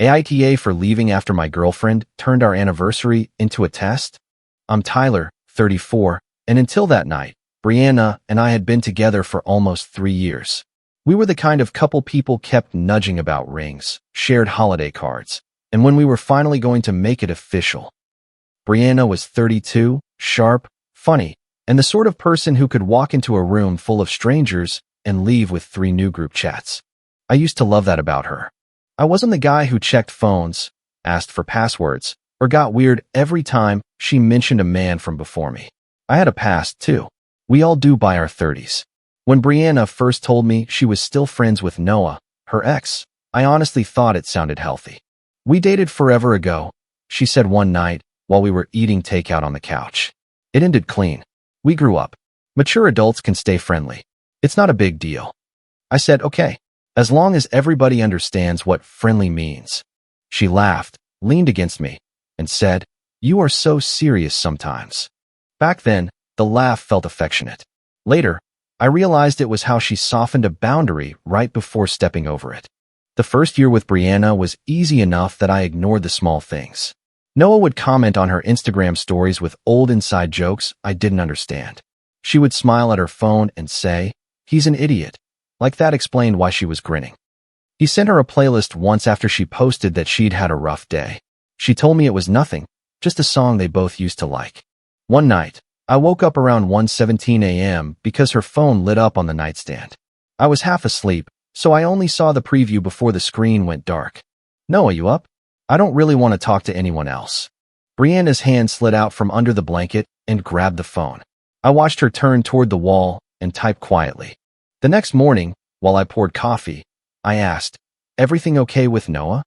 AITA for leaving after my girlfriend turned our anniversary into a test? I'm Tyler, 34, and until that night, Brianna and I had been together for almost 3 years. We were the kind of couple people kept nudging about rings, shared holiday cards, and when we were finally going to make it official. Brianna was 32, sharp, funny, and the sort of person who could walk into a room full of strangers and leave with 3 new group chats. I used to love that about her. I wasn't the guy who checked phones, asked for passwords, or got weird every time she mentioned a man from before me. I had a past, too. We all do by our 30s. When Brianna first told me she was still friends with Noah, her ex, I honestly thought it sounded healthy. We dated forever ago, she said one night while we were eating takeout on the couch. It ended clean. We grew up. Mature adults can stay friendly. It's not a big deal. I said, okay, as long as everybody understands what friendly means. She laughed, leaned against me, and said, "You are so serious sometimes." Back then, the laugh felt affectionate. Later, I realized it was how she softened a boundary right before stepping over it. The first year with Brianna was easy enough that I ignored the small things. Noah would comment on her Instagram stories with old inside jokes I didn't understand. She would smile at her phone and say, "He's an idiot." Like that explained why she was grinning. He sent her a playlist once after she posted that she'd had a rough day. She told me it was nothing, just a song they both used to like. One night, I woke up around 1:17 a.m. because her phone lit up on the nightstand. I was half asleep, so I only saw the preview before the screen went dark. "Noah, you up? I don't really want to talk to anyone else." Brianna's hand slid out from under the blanket and grabbed the phone. I watched her turn toward the wall and type quietly. The next morning, while I poured coffee, I asked, "Everything okay with Noah?"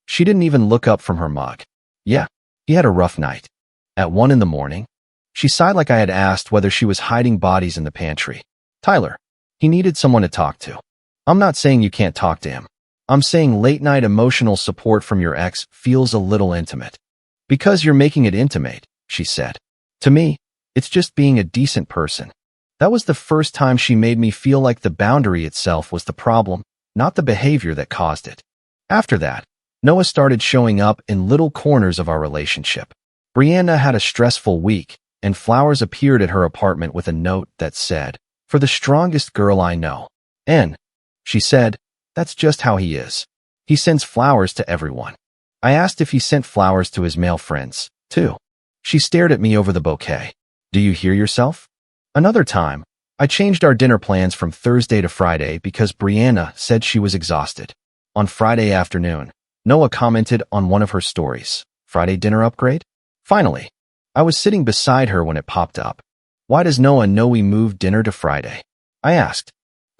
She didn't even look up from her mug. "Yeah, he had a rough night." At 1 in the morning, she sighed like I had asked whether she was hiding bodies in the pantry. "Tyler, he needed someone to talk to." "I'm not saying you can't talk to him. I'm saying late-night emotional support from your ex feels a little intimate." "Because you're making it intimate," she said. "To me, it's just being a decent person." That was the first time she made me feel like the boundary itself was the problem, not the behavior that caused it. After that, Noah started showing up in little corners of our relationship. Brianna had a stressful week, and flowers appeared at her apartment with a note that said, "For the strongest girl I know." And, she said, "That's just how he is. He sends flowers to everyone." I asked if he sent flowers to his male friends, too. She stared at me over the bouquet. "Do you hear yourself?" Another time, I changed our dinner plans from Thursday to Friday because Brianna said she was exhausted. On Friday afternoon, Noah commented on one of her stories. "Friday dinner upgrade?" Finally, I was sitting beside her when it popped up. "Why does Noah know we moved dinner to Friday?" I asked.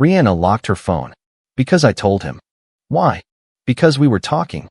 Brianna locked her phone. "Because I told him." "Why?" "Because we were talking."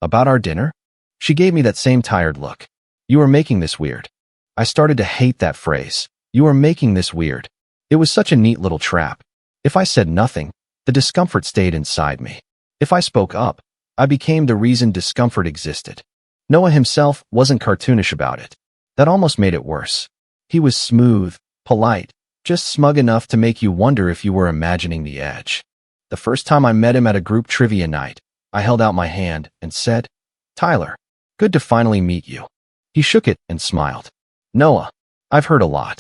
"About our dinner?" She gave me that same tired look. "You are making this weird." I started to hate that phrase. "You are making this weird." It was such a neat little trap. If I said nothing, the discomfort stayed inside me. If I spoke up, I became the reason discomfort existed. Noah himself wasn't cartoonish about it. That almost made it worse. He was smooth, polite, just smug enough to make you wonder if you were imagining the edge. The first time I met him at a group trivia night, I held out my hand and said, "Tyler, good to finally meet you." He shook it and smiled. "Noah, I've heard a lot."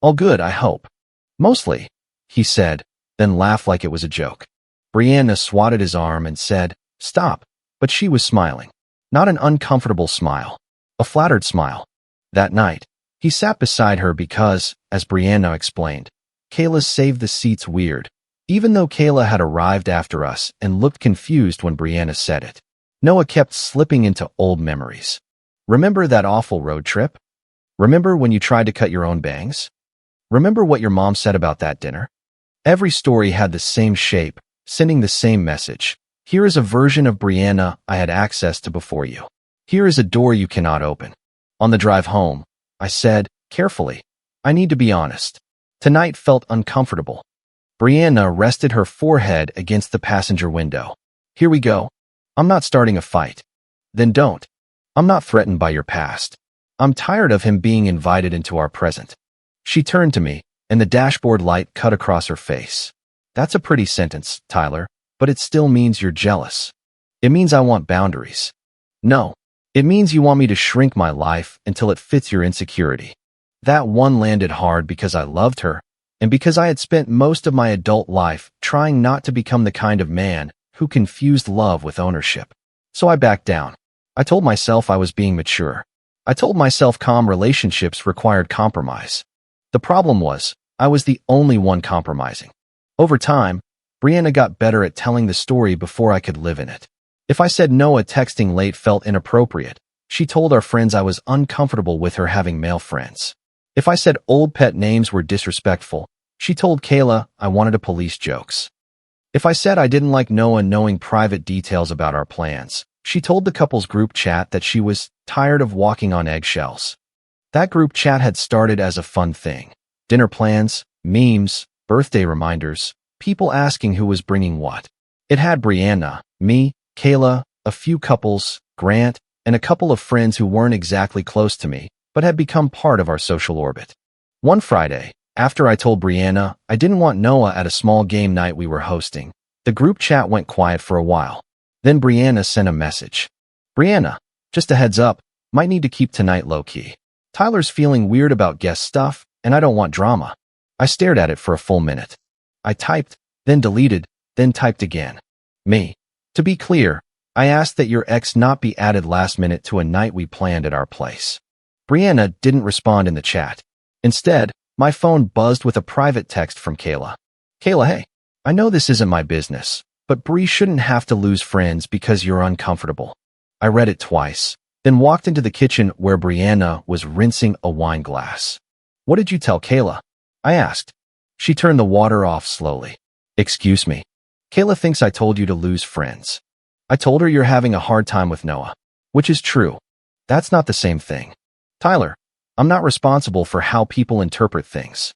"All good, I hope." "Mostly," he said, then laughed like it was a joke. Brianna swatted his arm and said, "Stop," but she was smiling. Not an uncomfortable smile, a flattered smile. That night, he sat beside her because, as Brianna explained, Kayla saved the seats weird, even though Kayla had arrived after us and looked confused when Brianna said it. Noah kept slipping into old memories. "Remember that awful road trip? Remember when you tried to cut your own bangs? Remember what your mom said about that dinner?" Every story had the same shape, sending the same message. Here is a version of Brianna I had access to before you. Here is a door you cannot open. On the drive home, I said, carefully, "I need to be honest. Tonight felt uncomfortable." Brianna rested her forehead against the passenger window. "Here we go. I'm not starting a fight." "Then don't. I'm not threatened by your past. I'm tired of him being invited into our present." She turned to me, and the dashboard light cut across her face. "That's a pretty sentence, Tyler, but it still means you're jealous." It means I want boundaries. No. It means you want me to shrink my life until it fits your insecurity. That one landed hard because I loved her, and because I had spent most of my adult life trying not to become the kind of man who confused love with ownership. So I backed down. I told myself I was being mature. I told myself calm relationships required compromise. The problem was, I was the only one compromising. Over time, Brianna got better at telling the story before I could live in it. If I said Noah texting late felt inappropriate, she told our friends I was uncomfortable with her having male friends. If I said old pet names were disrespectful, she told Kayla I wanted to police jokes. If I said I didn't like Noah knowing private details about our plans, she told the couple's group chat that she was tired of walking on eggshells. That group chat had started as a fun thing. Dinner plans, memes, birthday reminders, people asking who was bringing what. It had Brianna, me, Kayla, a few couples, Grant, and a couple of friends who weren't exactly close to me, but had become part of our social orbit. One Friday, after I told Brianna I didn't want Noah at a small game night we were hosting, the group chat went quiet for a while. Then Brianna sent a message. Brianna, just a heads up, might need to keep tonight low-key. Tyler's feeling weird about guest stuff, and I don't want drama. I stared at it for a full minute. I typed, then deleted, then typed again. Me. To be clear, I asked that your ex not be added last minute to a night we planned at our place. Brianna didn't respond in the chat. Instead, my phone buzzed with a private text from Kayla. Kayla, hey, I know this isn't my business, but Bree shouldn't have to lose friends because you're uncomfortable. I read it twice, then walked into the kitchen where Brianna was rinsing a wine glass. What did you tell Kayla? I asked. She turned the water off slowly. Excuse me. Kayla thinks I told you to lose friends. I told her you're having a hard time with Noah. Which is true. That's not the same thing. Tyler, I'm not responsible for how people interpret things.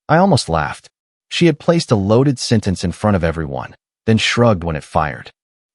I almost laughed. She had placed a loaded sentence in front of everyone, then shrugged when it fired.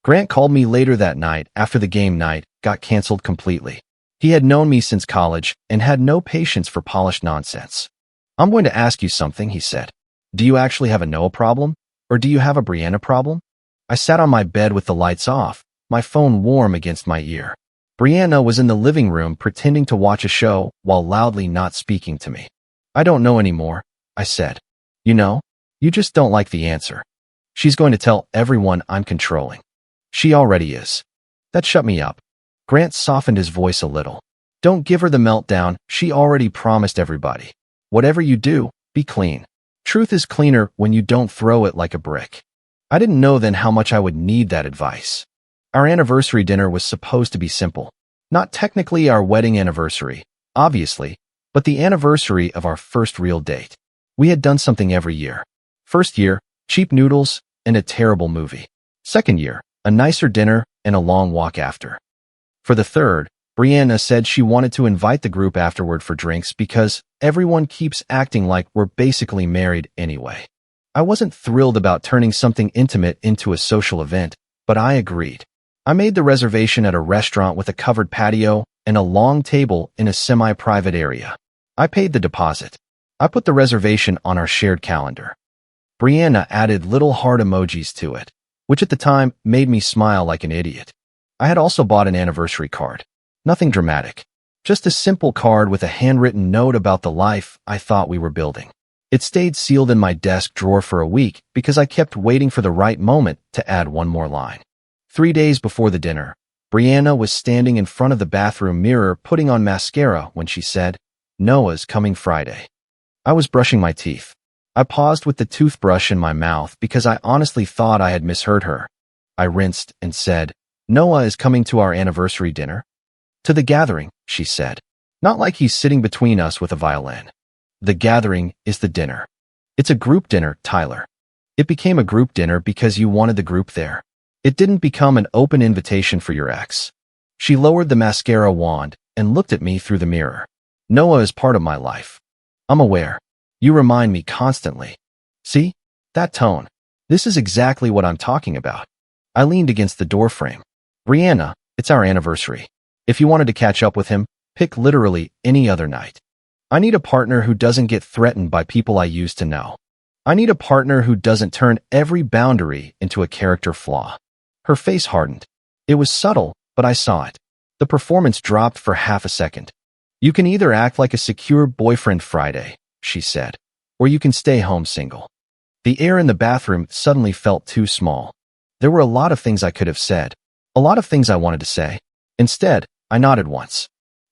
Grant called me later that night after the game night got canceled completely. He had known me since college and had no patience for polished nonsense. I'm going to ask you something, he said. Do you actually have a Noah problem? Or do you have a Brianna problem? I sat on my bed with the lights off, my phone warm against my ear. Brianna was in the living room pretending to watch a show while loudly not speaking to me. I don't know anymore, I said. You know, you just don't like the answer. She's going to tell everyone I'm controlling. She already is. That shut me up. Grant softened his voice a little. Don't give her the meltdown, she already promised everybody. Whatever you do, be clean. Truth is cleaner when you don't throw it like a brick. I didn't know then how much I would need that advice. Our anniversary dinner was supposed to be simple. Not technically our wedding anniversary, obviously, but the anniversary of our first real date. We had done something every year. First year, cheap noodles and a terrible movie. Second year, a nicer dinner and a long walk after. For the third, Brianna said she wanted to invite the group afterward for drinks because everyone keeps acting like we're basically married anyway. I wasn't thrilled about turning something intimate into a social event, but I agreed. I made the reservation at a restaurant with a covered patio and a long table in a semi-private area. I paid the deposit. I put the reservation on our shared calendar. Brianna added little heart emojis to it, which at the time made me smile like an idiot. I had also bought an anniversary card. Nothing dramatic. Just a simple card with a handwritten note about the life I thought we were building. It stayed sealed in my desk drawer for a week because I kept waiting for the right moment to add one more line. 3 days before the dinner, Brianna was standing in front of the bathroom mirror putting on mascara when she said, "Noah's coming Friday." I was brushing my teeth. I paused with the toothbrush in my mouth because I honestly thought I had misheard her. I rinsed and said, "Noah is coming to our anniversary dinner?" "To the gathering," she said. "Not like he's sitting between us with a violin. The gathering is the dinner. It's a group dinner, Tyler. It became a group dinner because you wanted the group there. It didn't become an open invitation for your ex." She lowered the mascara wand and looked at me through the mirror. "Noah is part of my life. I'm aware. You remind me constantly. See? That tone. This is exactly what I'm talking about." I leaned against the doorframe. "Brianna, it's our anniversary. If you wanted to catch up with him, pick literally any other night. I need a partner who doesn't get threatened by people I used to know. I need a partner who doesn't turn every boundary into a character flaw." Her face hardened. It was subtle, but I saw it. The performance dropped for half a second. You can either act like a secure boyfriend Friday, she said, or you can stay home single. The air in the bathroom suddenly felt too small. There were a lot of things I could have said, a lot of things I wanted to say. Instead, I nodded once.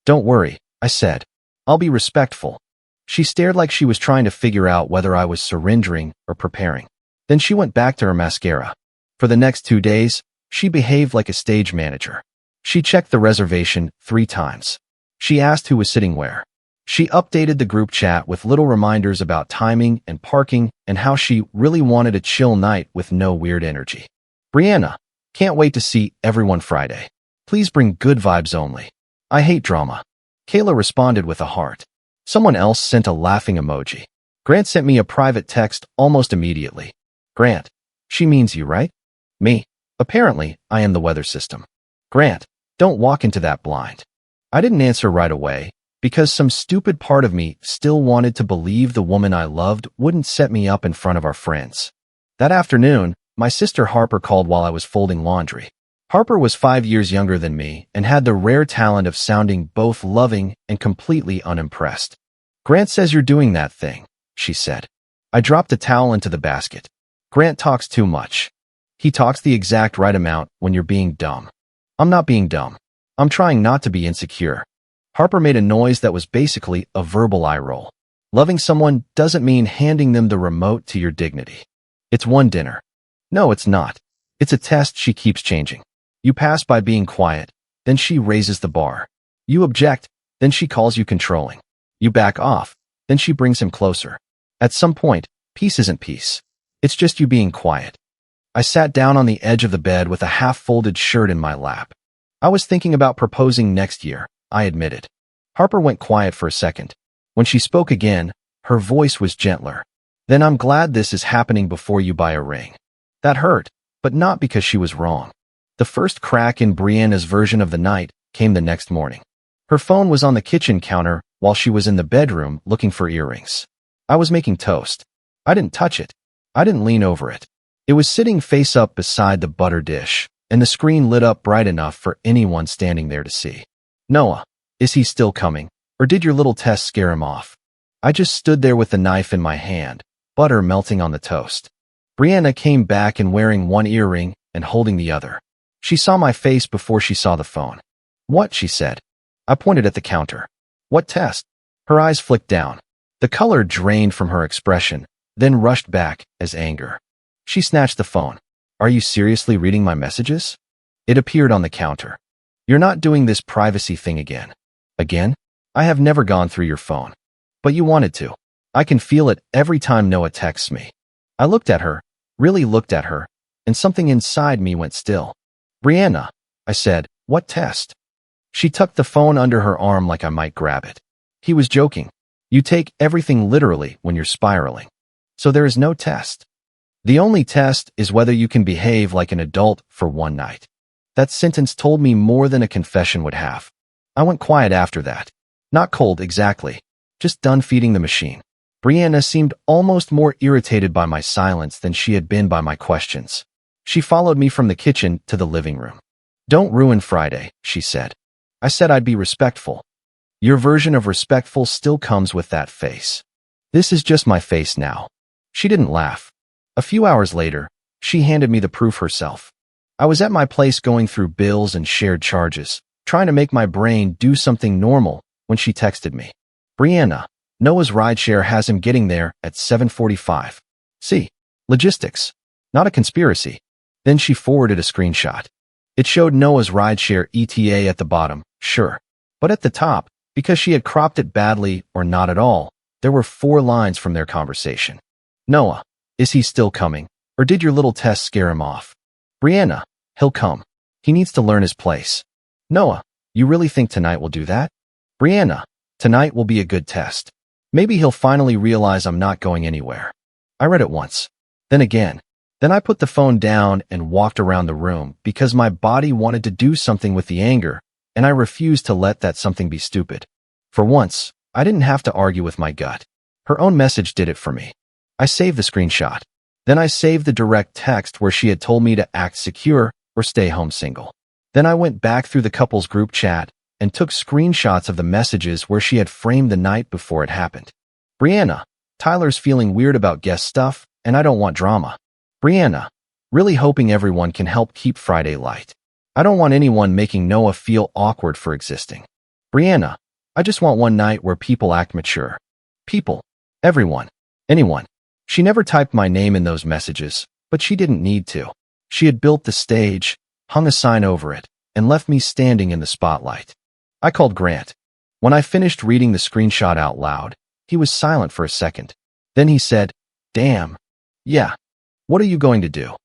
Don't worry, I said. I'll be respectful. She stared like she was trying to figure out whether I was surrendering or preparing. Then she went back to her mascara. For the next 2 days, she behaved like a stage manager. She checked the reservation 3 times. She asked who was sitting where. She updated the group chat with little reminders about timing and parking and how she really wanted a chill night with no weird energy. Brianna, can't wait to see everyone Friday. Please bring good vibes only. I hate drama. Kayla responded with a heart. Someone else sent a laughing emoji. Grant sent me a private text almost immediately. Grant, she means you, right? Me. Apparently, I am the weather system. Grant, don't walk into that blind. I didn't answer right away because some stupid part of me still wanted to believe the woman I loved wouldn't set me up in front of our friends. That afternoon, my sister Harper called while I was folding laundry. Harper was 5 years younger than me and had the rare talent of sounding both loving and completely unimpressed. Grant says you're doing that thing, she said. I dropped a towel into the basket. Grant talks too much. He talks the exact right amount when you're being dumb. I'm not being dumb. I'm trying not to be insecure. Harper made a noise that was basically a verbal eye roll. Loving someone doesn't mean handing them the remote to your dignity. It's one dinner. No, it's not. It's a test she keeps changing. You pass by being quiet, then she raises the bar. You object, then she calls you controlling. You back off, then she brings him closer. At some point, peace isn't peace. It's just you being quiet. I sat down on the edge of the bed with a half-folded shirt in my lap. I was thinking about proposing next year, I admitted. Harper went quiet for a second. When she spoke again, her voice was gentler. Then I'm glad this is happening before you buy a ring. That hurt, but not because she was wrong. The first crack in Brianna's version of the night came the next morning. Her phone was on the kitchen counter while she was in the bedroom looking for earrings. I was making toast. I didn't touch it. I didn't lean over it. It was sitting face up beside the butter dish, and the screen lit up bright enough for anyone standing there to see. Noah, is he still coming, or did your little test scare him off? I just stood there with the knife in my hand, butter melting on the toast. Brianna came back and wearing one earring and holding the other. She saw my face before she saw the phone. What? She said. I pointed at the counter. What test? Her eyes flicked down. The color drained from her expression, then rushed back as anger. She snatched the phone. Are you seriously reading my messages? It appeared on the counter. You're not doing this privacy thing again. Again? I have never gone through your phone. But you wanted to. I can feel it every time Noah texts me. I looked at her, really looked at her, and something inside me went still. Brianna, I said, what test? She tucked the phone under her arm like I might grab it. He was joking. You take everything literally when you're spiraling. So there is no test. The only test is whether you can behave like an adult for one night. That sentence told me more than a confession would have. I went quiet after that. Not cold exactly, just done feeding the machine. Brianna seemed almost more irritated by my silence than she had been by my questions. She followed me from the kitchen to the living room. Don't ruin Friday, she said. I said I'd be respectful. Your version of respectful still comes with that face. This is just my face now. She didn't laugh. A few hours later, she handed me the proof herself. I was at my place going through bills and shared charges, trying to make my brain do something normal when she texted me. Brianna, Noah's rideshare has him getting there at 7:45. See, logistics, not a conspiracy. Then she forwarded a screenshot. It showed Noah's rideshare ETA at the bottom, sure. But at the top, because she had cropped it badly or not at all, there were 4 lines from their conversation. Noah, is he still coming, or did your little test scare him off? Brianna, he'll come. He needs to learn his place. Noah, you really think tonight will do that? Brianna, tonight will be a good test. Maybe he'll finally realize I'm not going anywhere. I read it once. Then again. Then I put the phone down and walked around the room because my body wanted to do something with the anger, and I refused to let that something be stupid. For once, I didn't have to argue with my gut. Her own message did it for me. I saved the screenshot. Then I saved the direct text where she had told me to act secure or stay home single. Then I went back through the couple's group chat and took screenshots of the messages where she had framed the night before it happened. Brianna, Tyler's feeling weird about guest stuff, and I don't want drama. Brianna, really hoping everyone can help keep Friday light. I don't want anyone making Noah feel awkward for existing. Brianna, I just want one night where people act mature. People. Everyone. Anyone. She never typed my name in those messages, but she didn't need to. She had built the stage, hung a sign over it, and left me standing in the spotlight. I called Grant. When I finished reading the screenshot out loud, he was silent for a second. Then he said, "Damn. Yeah. What are you going to do?"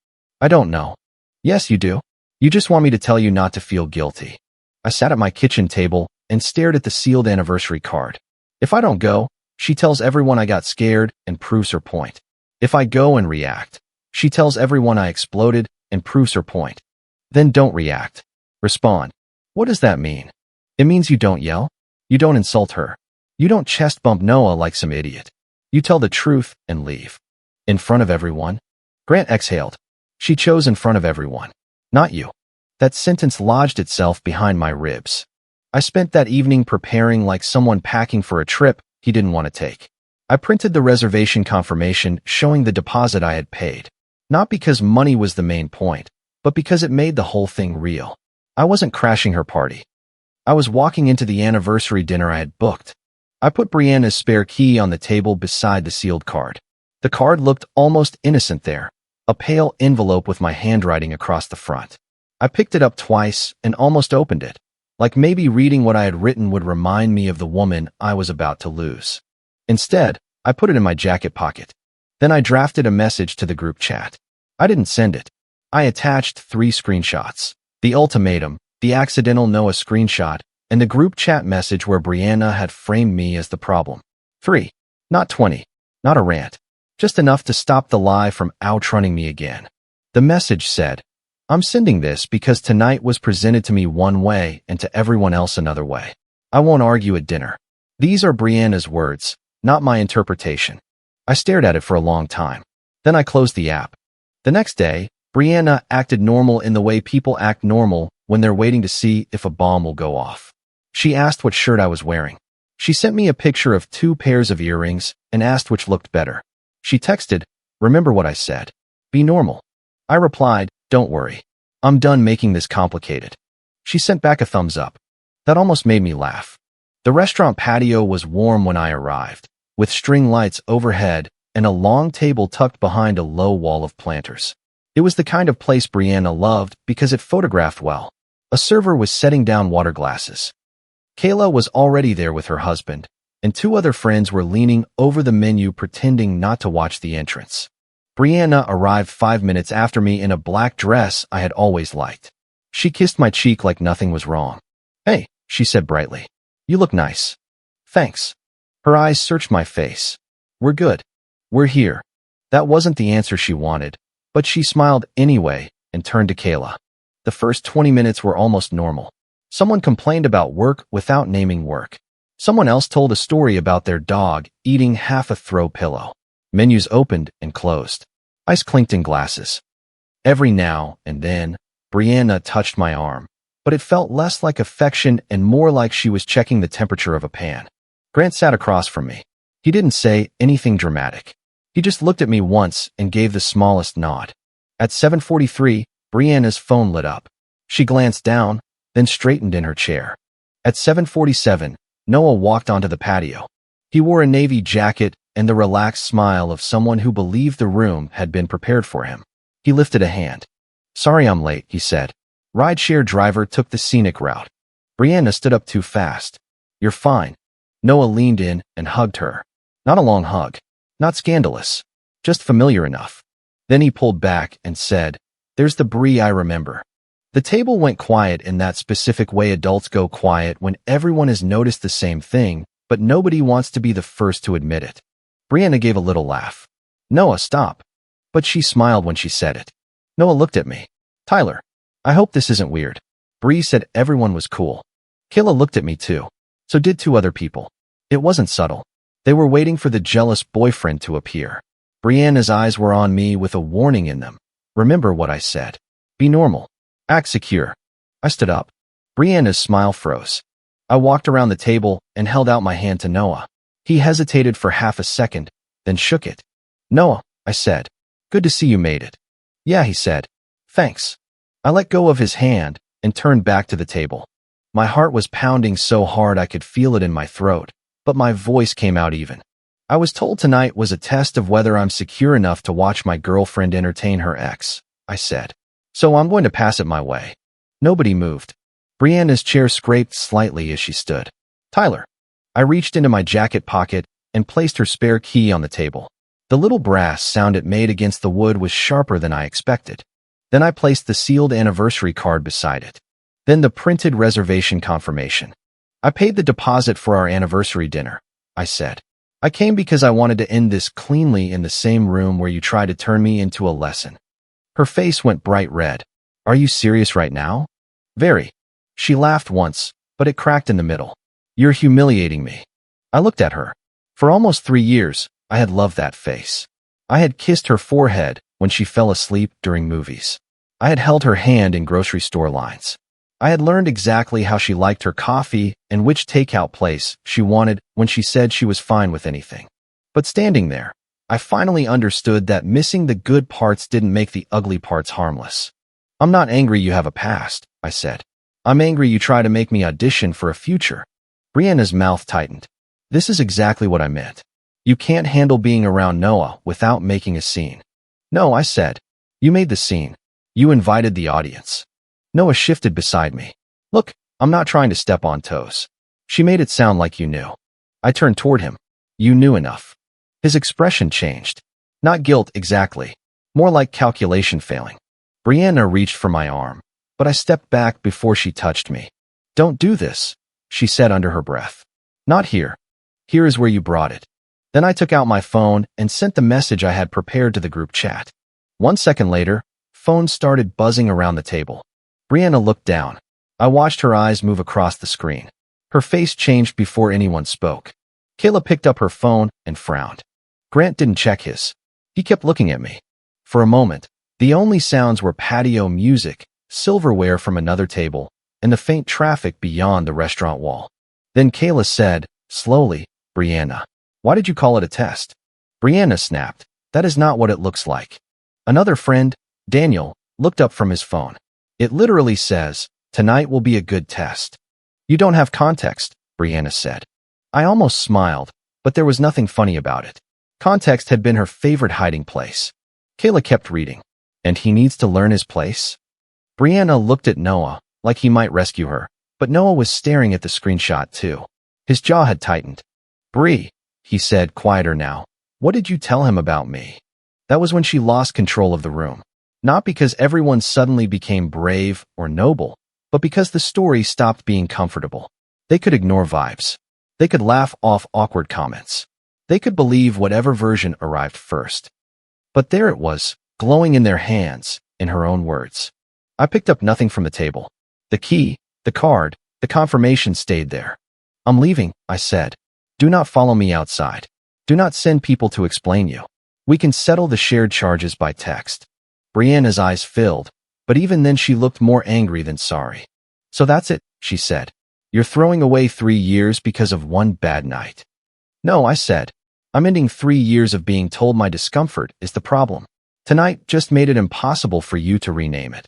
"I don't know." "Yes, you do. You just want me to tell you not to feel guilty." I sat at my kitchen table and stared at the sealed anniversary card. If I don't go, she tells everyone I got scared and proves her point. If I go and react, she tells everyone I exploded and proves her point. Then don't react. Respond. What does that mean? It means you don't yell. You don't insult her. You don't chest bump Noah like some idiot. You tell the truth and leave. In front of everyone? Grant exhaled. She chose in front of everyone. Not you. That sentence lodged itself behind my ribs. I spent that evening preparing like someone packing for a trip he didn't want to take. I printed the reservation confirmation showing the deposit I had paid. Not because money was the main point, but because it made the whole thing real. I wasn't crashing her party. I was walking into the anniversary dinner I had booked. I put Brianna's spare key on the table beside the sealed card. The card looked almost innocent there, a pale envelope with my handwriting across the front. I picked it up twice and almost opened it, like maybe reading what I had written would remind me of the woman I was about to lose. Instead, I put it in my jacket pocket. Then I drafted a message to the group chat. I didn't send it. I attached 3 screenshots: the ultimatum, the accidental Noah screenshot, and the group chat message where Brianna had framed me as the problem. 3. Not 20. Not a rant. Just enough to stop the lie from outrunning me again. The message said, "I'm sending this because tonight was presented to me one way and to everyone else another way. I won't argue at dinner." These are Brianna's words, not my interpretation. I stared at it for a long time. Then I closed the app. The next day, Brianna acted normal in the way people act normal when they're waiting to see if a bomb will go off. She asked what shirt I was wearing. She sent me a picture of 2 pairs of earrings and asked which looked better. She texted, "Remember what I said. Be normal." I replied, "Don't worry. I'm done making this complicated." She sent back a thumbs up. That almost made me laugh. The restaurant patio was warm when I arrived, with string lights overhead and a long table tucked behind a low wall of planters. It was the kind of place Brianna loved because it photographed well. A server was setting down water glasses. Kayla was already there with her husband, and 2 other friends were leaning over the menu pretending not to watch the entrance. Brianna arrived 5 minutes after me in a black dress I had always liked. She kissed my cheek like nothing was wrong. "Hey," she said brightly. "You look nice." "Thanks." Her eyes searched my face. "We're good. We're here." That wasn't the answer she wanted, but she smiled anyway and turned to Kayla. The first 20 minutes were almost normal. Someone complained about work without naming work. Someone else told a story about their dog eating half a throw pillow. Menus opened and closed. Ice clinked in glasses. Every now and then, Brianna touched my arm, but it felt less like affection and more like she was checking the temperature of a pan. Grant sat across from me. He didn't say anything dramatic. He just looked at me once and gave the smallest nod. At 7:43, Brianna's phone lit up. She glanced down, then straightened in her chair. At 7:47, Noah walked onto the patio. He wore a navy jacket and the relaxed smile of someone who believed the room had been prepared for him. He lifted a hand. "Sorry I'm late," he said. Rideshare driver took the scenic route. Brianna stood up too fast. "You're fine." Noah leaned in and hugged her. Not a long hug. Not scandalous. Just familiar enough. Then he pulled back and said, "There's the Brie I remember." The table went quiet in that specific way adults go quiet when everyone has noticed the same thing, but nobody wants to be the first to admit it. Brianna gave a little laugh. "Noah, stop." But she smiled when she said it. Noah looked at me. "Tyler, I hope this isn't weird." Bree said everyone was cool. Kayla looked at me too. So did 2 other people. It wasn't subtle. They were waiting for the jealous boyfriend to appear. Brianna's eyes were on me with a warning in them. "Remember what I said. Be normal. Act secure." I stood up. Brianna's smile froze. I walked around the table and held out my hand to Noah. He hesitated for half a second, then shook it. "Noah," I said. "Good to see you made it." "Yeah," he said. "Thanks." I let go of his hand and turned back to the table. My heart was pounding so hard I could feel it in my throat, but my voice came out even. "I was told tonight was a test of whether I'm secure enough to watch my girlfriend entertain her ex," I said. "So I'm going to pass it my way." Nobody moved. Brianna's chair scraped slightly as she stood. "Tyler." I reached into my jacket pocket and placed her spare key on the table. The little brass sound it made against the wood was sharper than I expected. Then I placed the sealed anniversary card beside it. Then the printed reservation confirmation. "I paid the deposit for our anniversary dinner," I said. "I came because I wanted to end this cleanly in the same room where you tried to turn me into a lesson." Her face went bright red. "Are you serious right now?" "Very." She laughed once, but it cracked in the middle. "You're humiliating me." I looked at her. For almost 3 years, I had loved that face. I had kissed her forehead when she fell asleep during movies. I had held her hand in grocery store lines. I had learned exactly how she liked her coffee and which takeout place she wanted when she said she was fine with anything. But standing there, I finally understood that missing the good parts didn't make the ugly parts harmless. "I'm not angry you have a past," I said. "I'm angry you try to make me audition for a future." Brianna's mouth tightened. "This is exactly what I meant. You can't handle being around Noah without making a scene." "No," I said. "You made the scene. You invited the audience." Noah shifted beside me. "Look, I'm not trying to step on toes." "She made it sound like you knew." I turned toward him. "You knew enough." His expression changed. Not guilt exactly. More like calculation failing. Brianna reached for my arm, but I stepped back before she touched me. "Don't do this," she said under her breath. "Not here. Here is where you brought it." Then I took out my phone and sent the message I had prepared to the group chat. 1 second later, phones started buzzing around the table. Brianna looked down. I watched her eyes move across the screen. Her face changed before anyone spoke. Kayla picked up her phone and frowned. Grant didn't check his. He kept looking at me. For a moment, the only sounds were patio music, silverware from another table, and the faint traffic beyond the restaurant wall. Then Kayla said, slowly, "Brianna, why did you call it a test?" Brianna snapped, "That is not what it looks like." Another friend, Daniel, looked up from his phone. "It literally says, 'Tonight will be a good test.'" "You don't have context," Brianna said. I almost smiled, but there was nothing funny about it. Context had been her favorite hiding place. Kayla kept reading. "And he needs to learn his place?" Brianna looked at Noah, like he might rescue her, but Noah was staring at the screenshot too. His jaw had tightened. "Bree," he said, quieter now, "what did you tell him about me?" That was when she lost control of the room. Not because everyone suddenly became brave or noble, but because the story stopped being comfortable. They could ignore vibes. They could laugh off awkward comments. They could believe whatever version arrived first. But there it was, glowing in their hands, in her own words. I picked up nothing from the table. The key, the card, the confirmation stayed there. "I'm leaving," I said. "Do not follow me outside. Do not send people to explain you. We can settle the shared charges by text." Brianna's eyes filled, but even then she looked more angry than sorry. "So that's it," she said. "You're throwing away 3 years because of one bad night." "No," I said. "I'm ending 3 years of being told my discomfort is the problem. Tonight just made it impossible for you to rename it."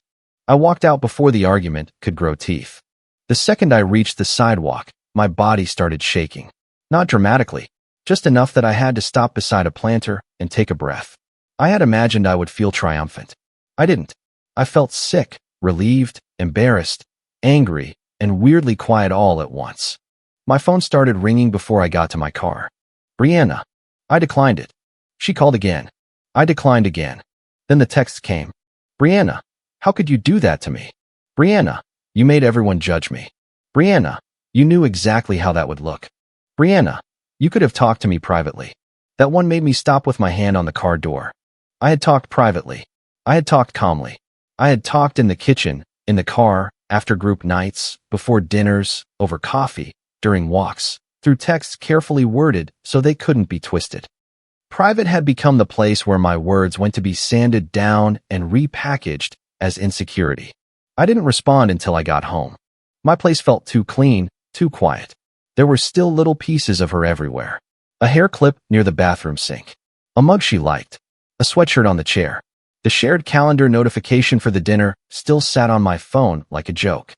I walked out before the argument could grow teeth. The second I reached the sidewalk, my body started shaking. Not dramatically, just enough that I had to stop beside a planter and take a breath. I had imagined I would feel triumphant. I didn't. I felt sick, relieved, embarrassed, angry, and weirdly quiet all at once. My phone started ringing before I got to my car. "Brianna." I declined it. She called again. I declined again. Then the text came. "Brianna, how could you do that to me? Brianna, you made everyone judge me. Brianna, you knew exactly how that would look. Brianna, you could have talked to me privately." That one made me stop with my hand on the car door. I had talked privately. I had talked calmly. I had talked in the kitchen, in the car, after group nights, before dinners, over coffee, during walks, through texts carefully worded so they couldn't be twisted. Private had become the place where my words went to be sanded down and repackaged as insecurity. I didn't respond until I got home. My place felt too clean, too quiet. There were still little pieces of her everywhere. A hair clip near the bathroom sink. A mug she liked. A sweatshirt on the chair. The shared calendar notification for the dinner still sat on my phone like a joke.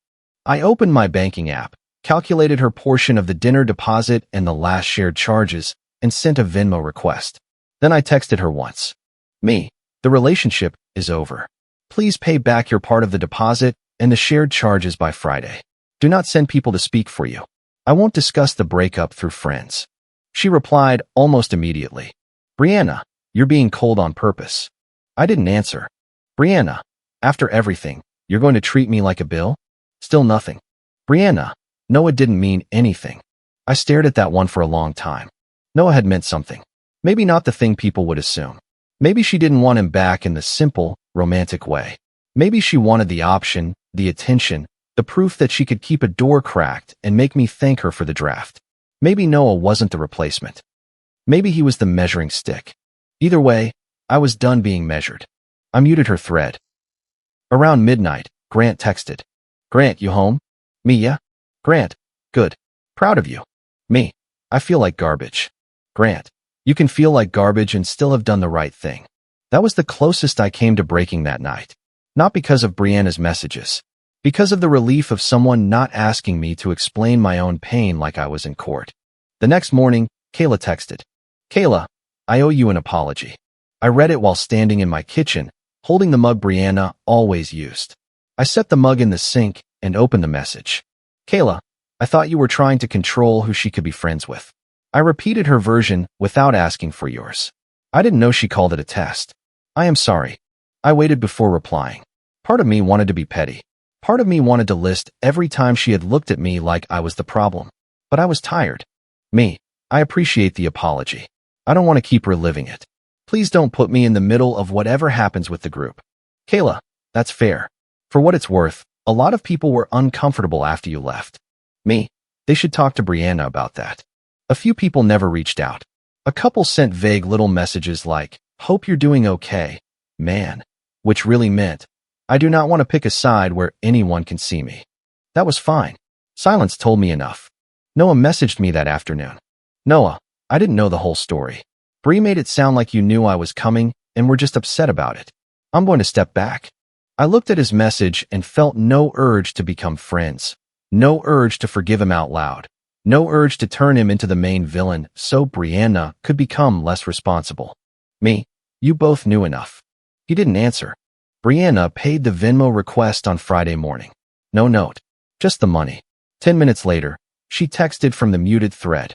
I opened my banking app, calculated her portion of the dinner deposit and the last shared charges, and sent a Venmo request. Then I texted her once. Me, the relationship is over. Please pay back your part of the deposit and the shared charges by Friday. Do not send people to speak for you. I won't discuss the breakup through friends. She replied almost immediately. Brianna, you're being cold on purpose. I didn't answer. Brianna, after everything, you're going to treat me like a bill? Still nothing. Brianna, Noah didn't mean anything. I stared at that one for a long time. Noah had meant something. Maybe not the thing people would assume. Maybe she didn't want him back in the simple, romantic way. Maybe she wanted the option, the attention, the proof that she could keep a door cracked and make me thank her for the draft. Maybe Noah wasn't the replacement. Maybe he was the measuring stick. Either way, I was done being measured. I muted her thread. Around midnight, Grant texted. Grant, you home? Me, yeah? Grant, good. Proud of you. Me, I feel like garbage. Grant, you can feel like garbage and still have done the right thing. That was the closest I came to breaking that night. Not because of Brianna's messages. Because of the relief of someone not asking me to explain my own pain like I was in court. The next morning, Kayla texted. Kayla, I owe you an apology. I read it while standing in my kitchen, holding the mug Brianna always used. I set the mug in the sink and opened the message. Kayla, I thought you were trying to control who she could be friends with. I repeated her version without asking for yours. I didn't know she called it a test. I am sorry. I waited before replying. Part of me wanted to be petty. Part of me wanted to list every time she had looked at me like I was the problem. But I was tired. Me, I appreciate the apology. I don't want to keep reliving it. Please don't put me in the middle of whatever happens with the group. Kayla, that's fair. For what it's worth, a lot of people were uncomfortable after you left. Me, they should talk to Brianna about that. A few people never reached out. A couple sent vague little messages like, hope you're doing okay, man, which really meant, I do not want to pick a side where anyone can see me. That was fine. Silence told me enough. Noah messaged me that afternoon. Noah, I didn't know the whole story. Bree made it sound like you knew I was coming and were just upset about it. I'm going to step back. I looked at his message and felt no urge to become friends. No urge to forgive him out loud. No urge to turn him into the main villain so Brianna could become less responsible. Me, you both knew enough. He didn't answer. Brianna paid the Venmo request on Friday morning. No note. Just the money. 10 minutes later, she texted from the muted thread.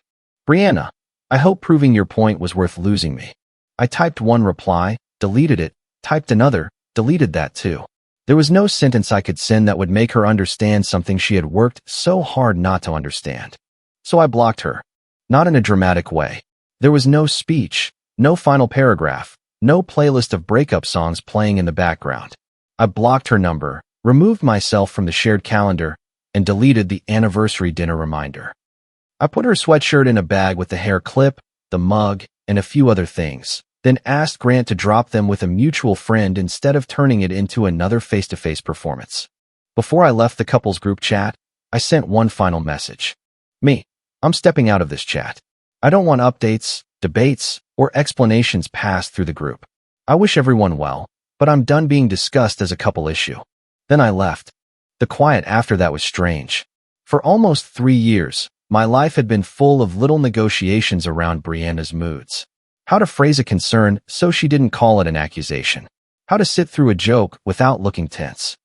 Brianna, I hope proving your point was worth losing me. I typed one reply, deleted it, typed another, deleted that too. There was no sentence I could send that would make her understand something she had worked so hard not to understand. So I blocked her. Not in a dramatic way. There was no speech, no final paragraph, no playlist of breakup songs playing in the background. I blocked her number, removed myself from the shared calendar, and deleted the anniversary dinner reminder. I put her sweatshirt in a bag with the hair clip, the mug, and a few other things, then asked Grant to drop them with a mutual friend instead of turning it into another face-to-face performance. Before I left the couple's group chat, I sent one final message. Me, I'm stepping out of this chat. I don't want updates, debates, or explanations passed through the group. I wish everyone well, but I'm done being discussed as a couple issue. Then I left. The quiet after that was strange. For almost 3 years, my life had been full of little negotiations around Brianna's moods. How to phrase a concern so she didn't call it an accusation. How to sit through a joke without looking tense.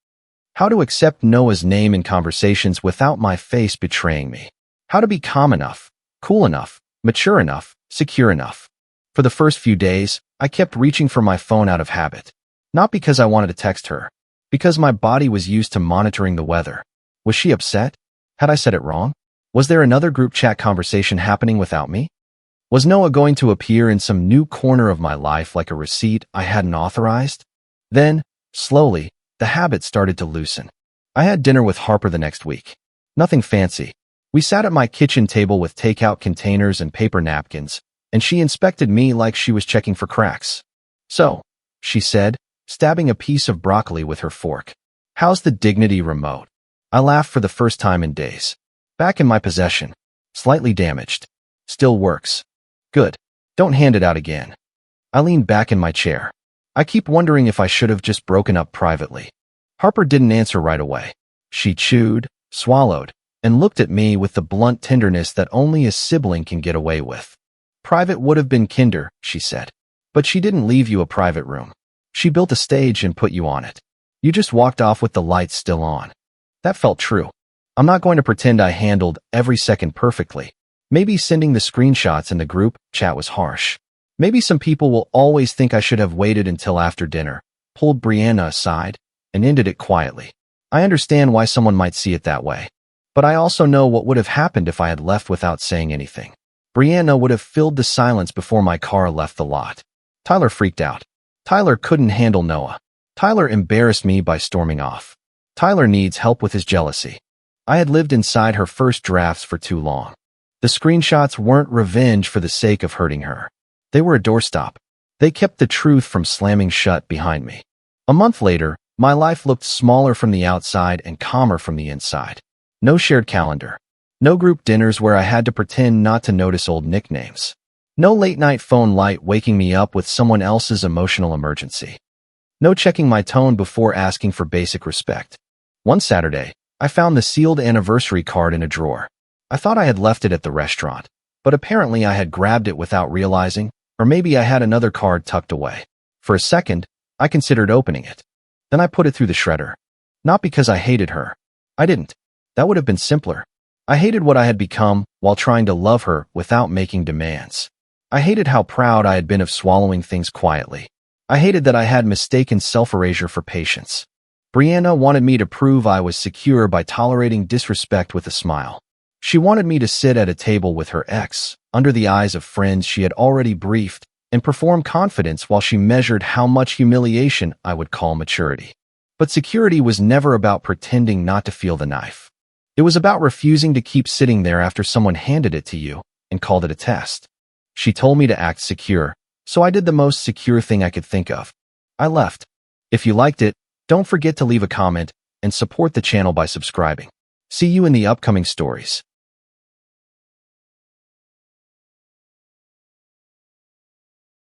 How to accept Noah's name in conversations without my face betraying me. How to be calm enough, cool enough, mature enough, secure enough. For the first few days, I kept reaching for my phone out of habit. Not because I wanted to text her. Because my body was used to monitoring the weather. Was she upset? Had I said it wrong? Was there another group chat conversation happening without me? Was Noah going to appear in some new corner of my life like a receipt I hadn't authorized? Then, slowly, the habit started to loosen. I had dinner with Harper the next week. Nothing fancy. We sat at my kitchen table with takeout containers and paper napkins, and she inspected me like she was checking for cracks. So, she said, stabbing a piece of broccoli with her fork. How's the Dignity remote? I laughed for the first time in days. Back in my possession. Slightly damaged. Still works. Good. Don't hand it out again. I leaned back in my chair. I keep wondering if I should have just broken up privately. Harper didn't answer right away. She chewed, swallowed, and looked at me with the blunt tenderness that only a sibling can get away with. Private would have been kinder, she said. But she didn't leave you a private room. She built a stage and put you on it. You just walked off with the lights still on. That felt true. I'm not going to pretend I handled every second perfectly. Maybe sending the screenshots in the group chat was harsh. Maybe some people will always think I should have waited until after dinner, pulled Brianna aside, and ended it quietly. I understand why someone might see it that way. But I also know what would have happened if I had left without saying anything. Brianna would have filled the silence before my car left the lot. Tyler freaked out. Tyler couldn't handle Noah. Tyler embarrassed me by storming off. Tyler needs help with his jealousy. I had lived inside her first drafts for too long. The screenshots weren't revenge for the sake of hurting her. They were a doorstop. They kept the truth from slamming shut behind me. A month later, my life looked smaller from the outside and calmer from the inside. No shared calendar. No group dinners where I had to pretend not to notice old nicknames. No late-night phone light waking me up with someone else's emotional emergency. No checking my tone before asking for basic respect. One Saturday, I found the sealed anniversary card in a drawer. I thought I had left it at the restaurant, but apparently I had grabbed it without realizing, or maybe I had another card tucked away. For a second, I considered opening it. Then I put it through the shredder. Not because I hated her. I didn't. That would have been simpler. I hated what I had become while trying to love her without making demands. I hated how proud I had been of swallowing things quietly. I hated that I had mistaken self-erasure for patience. Brianna wanted me to prove I was secure by tolerating disrespect with a smile. She wanted me to sit at a table with her ex, under the eyes of friends she had already briefed, and perform confidence while she measured how much humiliation I would call maturity. But security was never about pretending not to feel the knife. It was about refusing to keep sitting there after someone handed it to you and called it a test. She told me to act secure, so I did the most secure thing I could think of. I left. If you liked it, don't forget to leave a comment and support the channel by subscribing. See you in the upcoming stories.